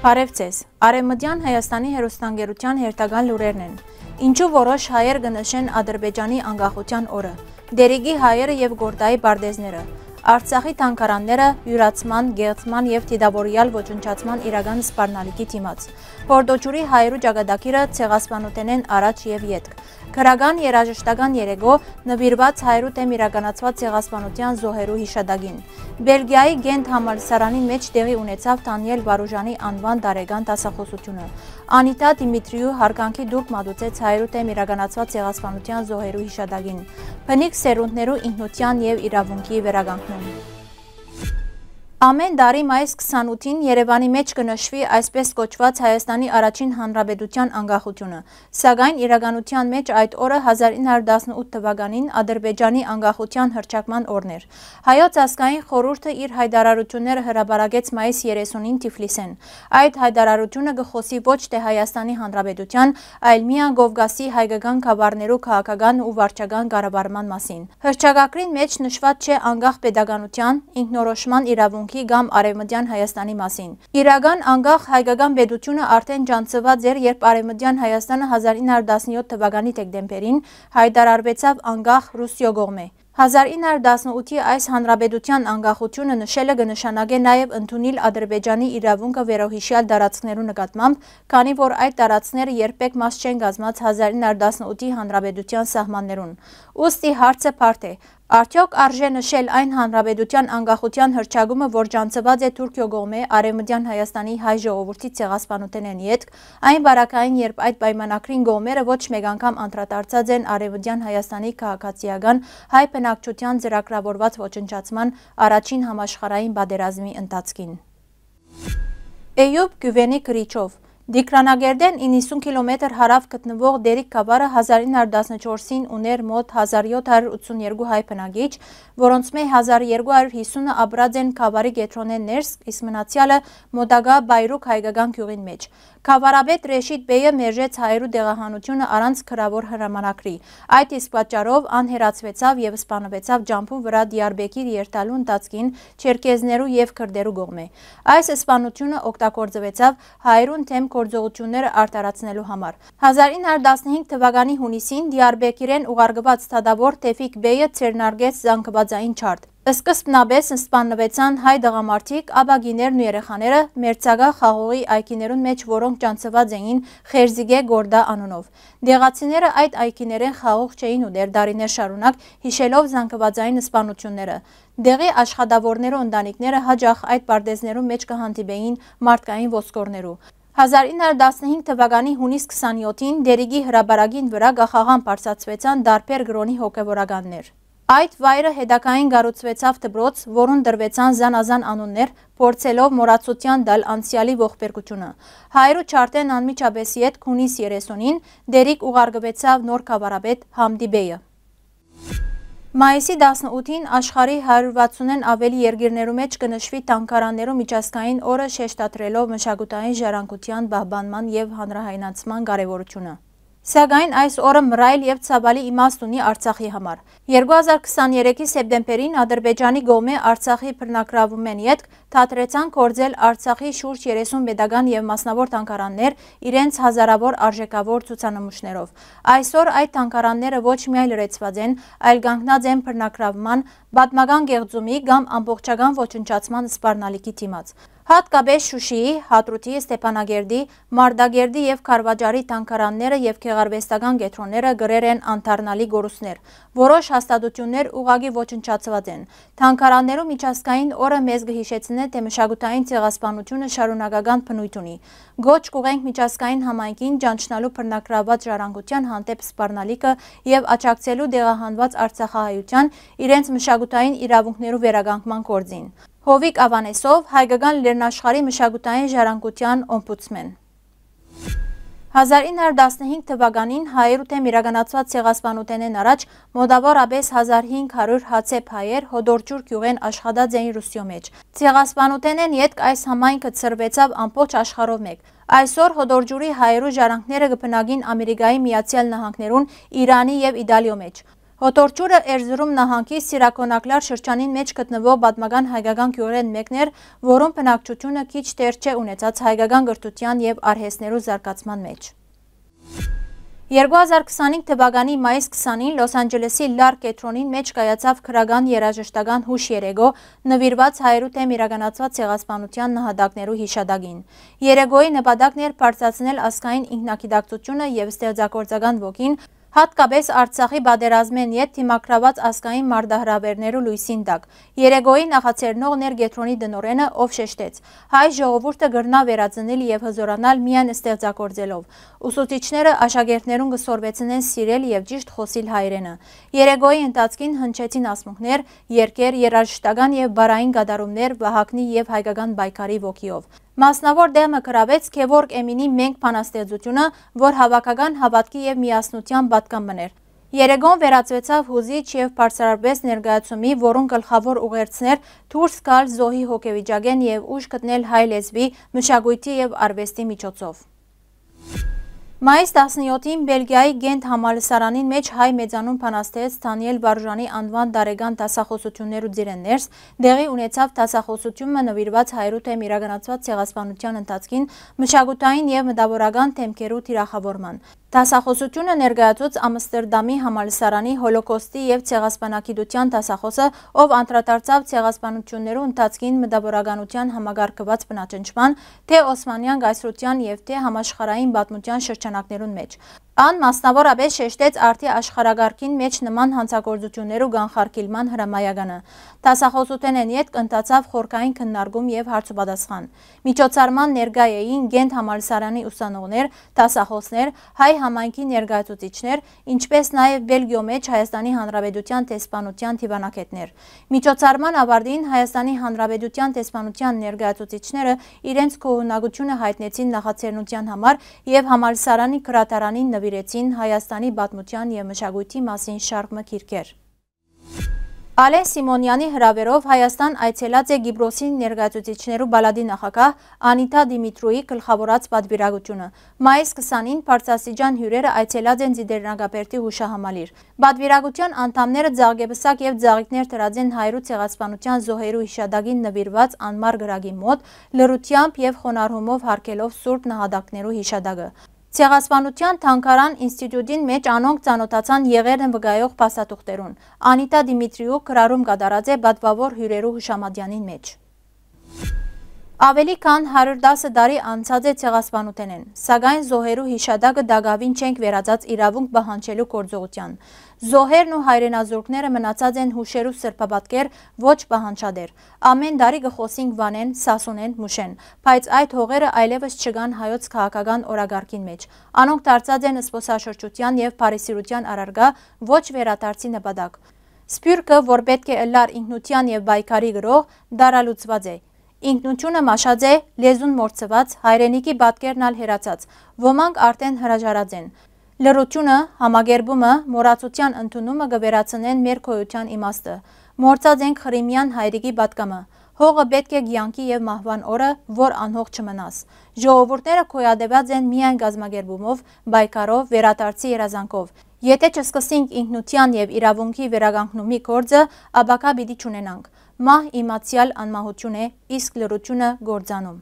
Բարև ձեզ, Արևմտյան Հայաստանի հեռուստաընկերության հերթական լուրերն են։ Ինչու որոշ հայեր կնշեն Ադրբեջանի անկախության օրը, Դերիգի հայերը և Գորդայի բարդեզները, Արցախի թանգարանները յուրացման, գեղեցման և թիդավորյալ ոչնչացման իրական սպառնալիքի դիմաց, Հորդոջուրի հայերու ճակատագիրը ցեղասպանութենեն առաջ և ետք, Քրական երաժշտական երեկո նվիրված հայերու դեմ իրականացված ցեղասպանության զոհերու հիշատակին, Բելգիայի Գենտ համալսարանի մեջ տեղի ունեցավ Դանիել Վարուժանի անվան տարեկան դասախոսությունը, Անիտա Դիմիտրիու հարգանքի դուրք մատուցեց հայերու դեմ իրականացված ցեղասպանության զոհերու հիշատակին, բնիկ սերունդներու ինքնության և իրավունքի վերականգնում։ Ամեն տարի մայիս 28-ին Երևանի մեջ կնշվի այսպես կոչված Հայաստանի առաջին հանրապետության անկախությունը, սակայն իրականության մեջ այդ օրը 1918 թվականին Ադրբեջանի անկախության հռչակման օրն էր։ Հայոց ազգային խորհուրդը իր հայտարարությունները հրապարակեց մայիս 30-ին Թիֆլիսեն։ Այդ հայտարարությունը կխոսի ոչ թե Հայաստանի հանրապետության, այլ միայն Կովկասի հայկական գավառներու քաղաքական ու վարչական կառավարման մասին։ Հռչակագրին մեջ նշված չէ անկախ պետականության, ինքնորոշման իրավունքի կամ Արևմտյան Հայաստանի մասին։ Իրական անկախ հայկական պետությունը արդեն ճանաչված էր, երբ Արևմտյան Հայաստանը 1917 թվականի դեկտեմբերին հայտարարվեցավ անկախ Ռուսիո կողմէ։ 1918-ի այս հանրապետության անկախությունը նշելը կնշանակե նաև ընդունել Ադրբեջանի իրավունքը վերոհիշյալ տարածքներու նկատմամբ, քանի որ այդ տարածքները երբեք մաս չեն կազմած 1918-ի հանրապետության սահմաններուն։ Ուստի հարցը բարդ է. արդյոք արժե նշել այն հանրապետության անկախության հռչակումը, որ ճանաչված է Թուրքիո կողմէ Արևմտյան Հայաստանի հայ ժողովրդի ցեղասպանութենեն ետք, այն բարակային, երբ այդ պայմանագրին կողմերը ոչ մեկ անգամ անդրադարձած են Արևմտյան Հայաստանի քաղաքացիական հայ բնակչության ծրագրավորված ոչնչացման առաջին համաշխարհային պատերազմի ընթացքին։ Էյուբ Գյուվենի գրիչով Դիկրանագերդեն 90 կիլոմետր հարավ գտնվող Դերիկ գավառը 1914-ին ուներ մոտ 1782 հայ բնակիչ, որոնց մեջ 1250-ը ապրած են գավառի կեդրոնեն ներս, իսկ մնացյալը մոտակա Բայրուկ հայկական գյուղին մեջ։ Գավառապետ Ռեշիդ Բեյը մերժեց հայերու տեղահանությունը առանց գրավոր հրամանակրի։ Այդ իսկ պատճառով անհերացվեցավ և սպանվեցավ ջամփու վրա Դիարբեկիր երթալու ընթացքին չերկեզներու և քրդերու կողմէ։ Այս սպանությունը օգտագործվեցավ հայերուն դեմ գործողությունները արտարացնելու համար։ 1915 թվականի հունիսին Դիարբեկիրեն ուղարկված թադավոր Թեֆիկ Բեյը ցերնարգեց զանգվածային չարտ։ Սկզբնապես սպանվեցան հայ տղամարդիկ, աբագիներն ու երեխաները մերձակա խաղողի այգիներուն մեջ, որոնք ճանաչված էին Խերզիգե Գորդա անունով։ Դեղացիները այդ այգիներեն խաղող չէին ուտեր դարիներ շարունակ, հիշելով զանգվածային սպանությունները։ Դեղի աշխատավորներու ընտանիքները հաճախ այդ պարտեզներու մեջ կհանդիպեին մարդկային ոսկորներու։ 1915 թվականի հունիս 27-ին Դերիգի հրապարակին վրա գախաղան բարձրացվեցան դարբեր գրոնի հոգևորականներ։ Այդ վայրը հետագային կառուցվեցավ դպրոց, որուն դրվեցան զանազան անուններ, փորձելով մոռացության տալ անցյալի ողբերգությունը։ Հայերու չարտեն անմիջապես ետք հունիս 30-ին Դերիկ ուղարկվեցավ նոր գավառապետ Համդի Բեյը։ Մայիսի 18-ին աշխարհի 160-ն ավելի երկիրներու մեջ կնշվի թանգարաններու միջազգային օրը, շեշտադրելով մշակութային ժառանգության պահպանման և հանրահայնացման կարևորությունը։ Սակայն այս օրը մռայլ և ցավալի իմաստ ունի Արցախի համար։ 2023-ի սեպտեմբերին Ադրբեջանի կողմէ Արցախի բռնագրավումեն ետք թատրեցան գործել Արցախի շուրջ 30 պետական և մասնավոր թանգարաններ իրենց հազարավոր արժեքավոր ցուցանմուշներով։ Այսօր այդ թանգարանները ոչ միայն լրացված են, այլ կանգնած են բռնագրավման, պատմական կեղծումի կամ ամբողջական ոչնչացման սպառնալիքի դիմաց։ Հատկապես Շուշիի, Հադրութի, Ստեփանագերդի, Մարտակերտի և Քարվաճարի թանգարանները և գեղարվեստական կեդրոնները գրեր են անդառնալի գորուստներ։ Որոշ հաստատություններ ուղղակի ոչնչացված են։ Թանգարաններու միջազգային օրը մեզ կհիշեցնե, թե մշակութային ցեղասպանությունը շարունակական բնույթ ունի։ Գոչ կուղենք միջազգային համայնքին ճանչնալու բռնագրավված ժառանգության հանդեպ սպառնալիքը և աջակցելու տեղահանված արցախահայության իրենց մշակութային իրավունքներու վերականգնման գործին։ Հովիկ Ավանեսով, Հայկական լեռնաշխարհի մշակութային ժառանգության օմբուդսմեն։ 1915 թվականին հայերու դեմ իրականացված ցեղասպանութենեն առաջ մոտավորապես 1500 հացեփ հայեր Հորդոջուր գյուղեն աշխատած էին Ռուսիո մեջ։ Ցեղասպանութենեն ետք այս համայնքը ցրվեցավ ամբողջ աշխարհով մեկ։ Այսօր Հորդոջուրի հայերու ժառանգները կբնակին Ամերիկայի Միացյալ Նահանգներուն, Իրանի և Իտալիո մեջ։ Հոտորչուրը Էրզրում նահանգի Սիրակոնակլար շրջանին մեջ գտնվող պատմական հայկական գյուղերեն մեկն էր, որում բնակչությունը քիչ դեր չէ ունեցած հայկական կրթության եւ արհեստներու զարգացման մեջ։ 2025 թվականի մայիս 20-ին Լոս Անջելեսի լար կետրոնին մեջ կայացավ քրական երաժշտական հուշ երեգո նվիրված 100 իրականացված ցեղասպանության նահատակներու հիշադակին։ Երեգոյի նպատակն էր բարձրացնել ազգային ինքնագիտակցությունը եւ ստեղծագործական ոգին, հատկապես Արցախի պատերազմեն յետ թիմակրաված ազգային մարտահրավերներու լույսին տակ։ Երեգոյի նախաձեռնողն էր Գետրոնի դնորենը, ով շեշտեց. հայ ժողովուրդը գրնա վերածնել եւ հզորանալ միայն ստեղծագործելով։ Ուսուցիչները աշակերտներուն կսորվեցնեն սիրել եւ ճիշտ խոսիլ հայրենը։ Երեգոյի ընթացքին հնչեցին ասմունքներ, երգեր, երաժշտական եւ բարային գդարումներ Վահագնի եւ հայկական պայքարի ոգիով։ Մասնավոր դեմը գրավեց Գևորգ Էմինի «Մենք» բանաստեղծությունը, որ հավաքական հավատքի եւ միասնության պատգամն էր։ Երեգոն վերածվեցավ հուզիչ եւ բարձրարբես ներկայացումի, որուն գլխավոր ուղերձներ դուրս գալ զոհի հոգեվիճակեն եւ ուժ գտնել հայ լեզվի, մշակույթի եւ արվեստի միջոցով։ Մայիս 17-ին Բելգիայի Գենտ համալսարանին մեջ հայ մեծանուն բանաստեղծ Դանիել Բարժանի անվան տարեկան դասախոսություններու ձիրեններս դեղի ունեցավ դասախոսությունը նվիրված 100 իրականացված ցեղասպանության ընթացքին մշակութային եւ մտավորական թեմքերու թիրախավորման։ Դասախոսությունը ներկայացուց Ամստերդամի համալսարանի հոլոկոստի եւ ցեղասպանագիտության դասախոսը, ով անդրադարձավ ցեղասպանություններու ընթացքին մտավորականության համագարկված բնաճնչման, թե Օսմանյան կայսրության եւ թե համաշխարհային պատմության շրջանակներուն մեջ։ Ան մասնավորապես շեշտեց արդի աշխարհագարքին մեջ նման հանցագործություններու կանխարգելման հրամայականը։ Դասախոսութենեն յետ կընթացավ խորքային քննարկում եւ հարցուպատասխան։ Միջոցառման ներկայ էին Գենտ համալսարանի ուսանողներ, դասախոսներ, հայ համայնքի ներկայացուցիչներ, ինչպես նաեւ Բելգիո մեջ Հայաստանի Հանրապետության տեսփանության դիվանագետներ։ Միջոցառման ավարտին Հայաստանի Հանրապետության տեսփանության ներկայացուցիչները իրենց գոհունակությունը հայտնեցին նախաձեռնության համար եւ համալսարանի գրադարանին նվիրեցին Հայաստանի պատմության եւ մշակույթի մասին շարք մգիրքեր։ Ալեն Սիմոնյանի հրավերով Հայաստան այցելած է Գիբրոսի ներկայացուցիչներու բալադի նախագահ Անիտա Դիմիտրոյի գլխավորած պատվիրակությունը։ Մայիս 20-ին բարձրաստիճան հյուրերը այցելած են Ձիդերնագապերտի հուշահամալիր։ Պատվիրակության անդամները ձաղգեպսակ եւ ձաղիկներ դրած են հայրու ցեղասպանության զոհերու հիշադակին նվիրված անմար գրագի մոտ, լրությամբ եւ խոնարհումով հարգելով սուրբ նահատակներու հիշադակը։ Ցեղասպանության թանգարան ինստիտուտին մեջ անոնք ծանոթացան եղերն վկայող փաստաթուղթերուն։ Անիտա Դիմիտրիու գրառում կատարած է պատվավոր հյուրերու հուշամատյանին մեջ։ Ավելի քան 110 տարի անցած է ցեղասպանութենեն, սակայն զոհերու հիշադակը դակավին չենք վերածած իրավունք պահանջելու գործողության։ Զոհերն ու հայրենազուրկները մնացած են հուշերու սրբապատկեր, ոչ պահանջադեր։ Ամեն տարի կխոսենք Վանեն, Սասունեն, Մուշեն, բայց այդ հողերը այլևս չկան հայոց քաղաքական օրագարկին մեջ։ Անոնք դարձած են զբոսաշրջության եւ բարեսիրության առարգա, ոչ վերադարձի նպատակ։ Սփյուռքը, որ պետք է ըլլար ինքնության եւ բայկարի գրող, դարալուծված է։ Ինքնությունը մաշած է, լեզուն մորցված, հայրենիքի պատկերն ալ հերացած, ոմանք արդեն հրաժարած են։ Լրությունը, համագերբումը, մոռացության ընդունումը կվերացնեն մեր քոյության իմաստը։ Մորցած ենք Խրիմյան հայրիկի պատկամը։ Հողը պետք է կյանքի եւ մահվան օրը, որ անհող չմնաս։ Ժողովուրդները քոյադեված են միայն գազմագերբումով, բայկարով, վերադարձի երազանքով։ Եթե չսկսենք ինքնության եւ իրավունքի վերականգնումի գործը, ապակա պիտի չունենանք։ Մահ իմացյալ անմահություն է, իսկ լրությունը գործանում։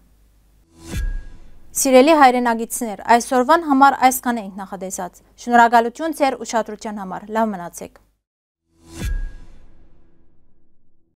Սիրելի հայրենագիտներ, այսօրվան համար այսքան ենք նախադեսած։ Շնորհակալություն ձեր ուշադրության համար։ Լավ մնացեք։